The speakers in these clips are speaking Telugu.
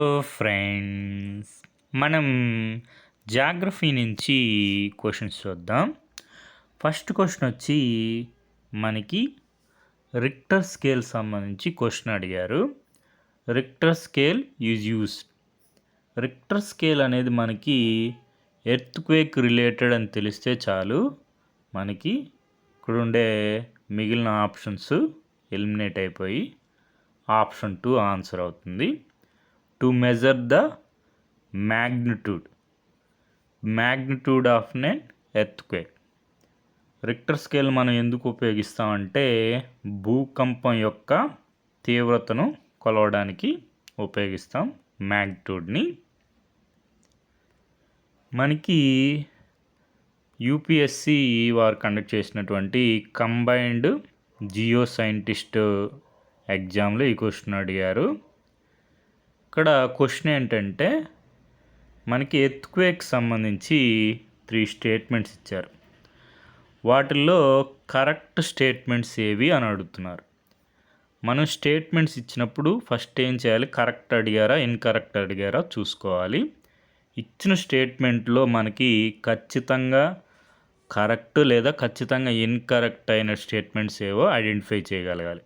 ఫ్రెండ్స్, మనం జాగ్రఫీ నుంచి క్వశ్చన్స్ చూద్దాం. ఫస్ట్ క్వశ్చన్ వచ్చి మనకి రిక్టర్ స్కేల్ సంబంధించి క్వశ్చన్ అడిగారు. Richter scale used. Richter scale అనేది మనకి ఎర్త్క్వేక్ రిలేటెడ్ అని తెలిస్తే చాలు, మనకి ఇక్కడ ఉండే మిగిలిన ఆప్షన్స్ ఎలిమినేట్ అయిపోయి ఆప్షన్ 2 ఆన్సర్ అవుతుంది. To measure the magnitude of an earthquake. Richter scale మనం ఎందుకు ఉపయోగిస్తామంటే భూకంపం యొక్క తీవ్రతను కొలవడానికి ఉపయోగిస్తాం మ్యాగ్నిట్యూడ్ని. మనకి యూపీఎస్సి వారు కండక్ట్ చేసినటువంటి కంబైన్డ్ జియో సైంటిస్ట్ ఎగ్జామ్లో ఈ క్వశ్చన్ అడిగారు. ఇక్కడ క్వశ్చన్ ఏంటంటే మనకి ఎర్త్క్వేక్ సంబంధించి 3 స్టేట్మెంట్స్ ఇచ్చారు. వాటిల్లో కరెక్ట్ స్టేట్మెంట్స్ ఏవి అని అడుగుతున్నారు. మనం స్టేట్మెంట్స్ ఇచ్చినప్పుడు ఫస్ట్ ఏం చేయాలి, కరెక్ట్ అడిగారా ఇన్కరెక్ట్ అడిగారా చూసుకోవాలి. ఇచ్చిన స్టేట్మెంట్లో మనకి ఖచ్చితంగా కరెక్ట్ లేదా ఖచ్చితంగా ఇన్కరెక్ట్ అయిన స్టేట్మెంట్స్ ఏవో ఐడెంటిఫై చేయగలగాలి.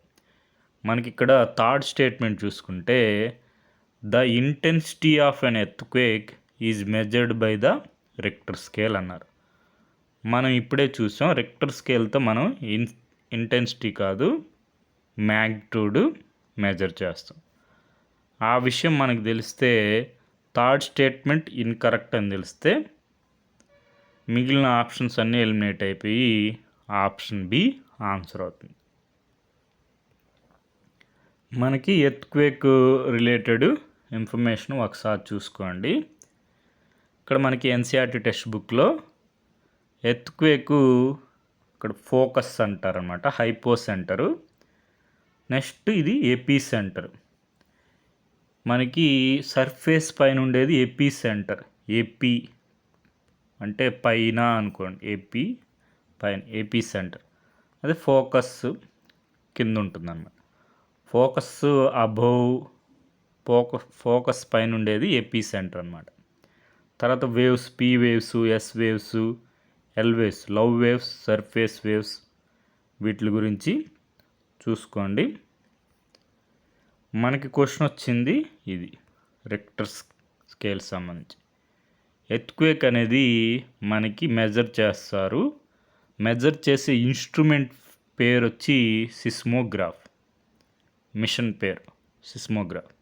మనకి ఇక్కడ థర్డ్ స్టేట్మెంట్ చూసుకుంటే the intensity of an earthquake is measured by the Richter scale అన్నారు. మనం ఇప్పుడే చూసాం రిక్టర్ స్కేల్తో మనం ఇంటెన్సిటీ కాదు మ్యాగ్నిట్యూడ్ మెజర్ చేస్తాం. ఆ విషయం మనకు తెలిస్తే థర్డ్ స్టేట్మెంట్ ఇన్కరెక్ట్ అని తెలిస్తే మిగిలిన ఆప్షన్స్ అన్నీ ఎలిమినేట్ అయిపోయి ఆప్షన్ బి ఆన్సర్ అవుతుంది. మనకి ఎర్త్క్వేక్ రిలేటెడ్ ఇన్ఫర్మేషన్ ఒకసారి చూసుకోండి. ఇక్కడ మనకి ఎన్సీఆర్టీ టెక్స్ట్ బుక్లో ఎర్త్క్వేకు ఇక్కడ ఫోకస్ అంటారనమాట, హైపో సెంటరు. నెక్స్ట్ ఇది ఎపీ సెంటర్. మనకి సర్ఫేస్ పైన ఉండేది ఎపీ సెంటర్. ఏపీ అంటే పైన అనుకోండి, ఏపీ పైన ఏపీ సెంటర్. అదే ఫోకస్ కింద ఉంటుంది అన్నమాట. ఫోకస్ అబోవ్ ఫోకస్ పైన ఉండేది ఏపీ సెంటర్ అనమాట. తర్వాత waves, P waves, yes waves, L waves, love waves, surface waves, వీటి గురించి చూసుకోండి. మనకి క్వశ్చన్ వచ్చింది ఇది రిక్టర్ స్కేల్ సంబంధించి. ఎర్త్క్వేక్ అనేది మనకి మెజర్ చేస్తారు. మెజర్ చేసే ఇన్స్ట్రుమెంట్ పేరు వచ్చి సిస్మోగ్రాఫ్. మిషన్ పేరు సిస్మోగ్రాఫ్.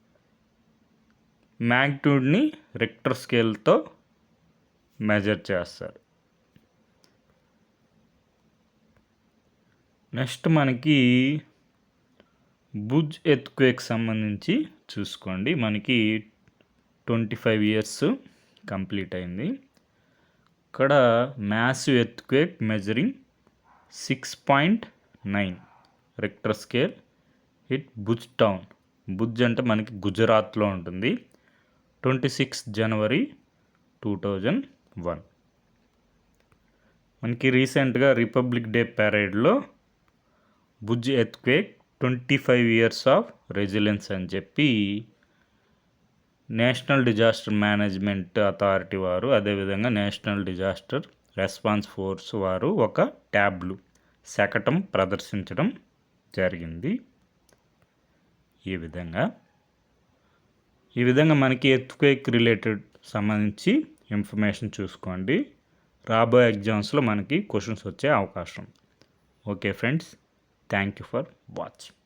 మ్యాగ్నిట్యూడ్ని రిక్టర్ స్కేల్తో మెజర్ చేస్తారు. నెక్స్ట్ మనకి భుజ్ ఎర్త్క్వేక్ సంబంధించి చూసుకోండి. మనకి 25 years కంప్లీట్ అయింది. ఇక్కడ massive earthquake measuring 6.9 Richter scale hit Bhuj town. Bhuj అంటే మనకి గుజరాత్లో ఉంటుంది. 26 January 2001. మనకి రీసెంట్గా రిపబ్లిక్ డే ప్యారేడ్లో Bhuj earthquake 25 years of resilience అని చెప్పి నేషనల్ డిజాస్టర్ మేనేజ్మెంట్ అథారిటీ వారు, అదేవిధంగా నేషనల్ డిజాస్టర్ రెస్పాన్స్ ఫోర్స్ వారు ఒక ట్యాబ్లు శకటం ప్రదర్శించడం జరిగింది. ఈ విధంగా మనకి ఎర్త్క్వేక్ రిలేటెడ్ సంబంధించి ఇన్ఫర్మేషన్ చూసుకోండి. రాబోయే ఎగ్జామ్స్లో మనకి క్వశ్చన్స్ వచ్చే అవకాశం. Okay friends, thank you for watching.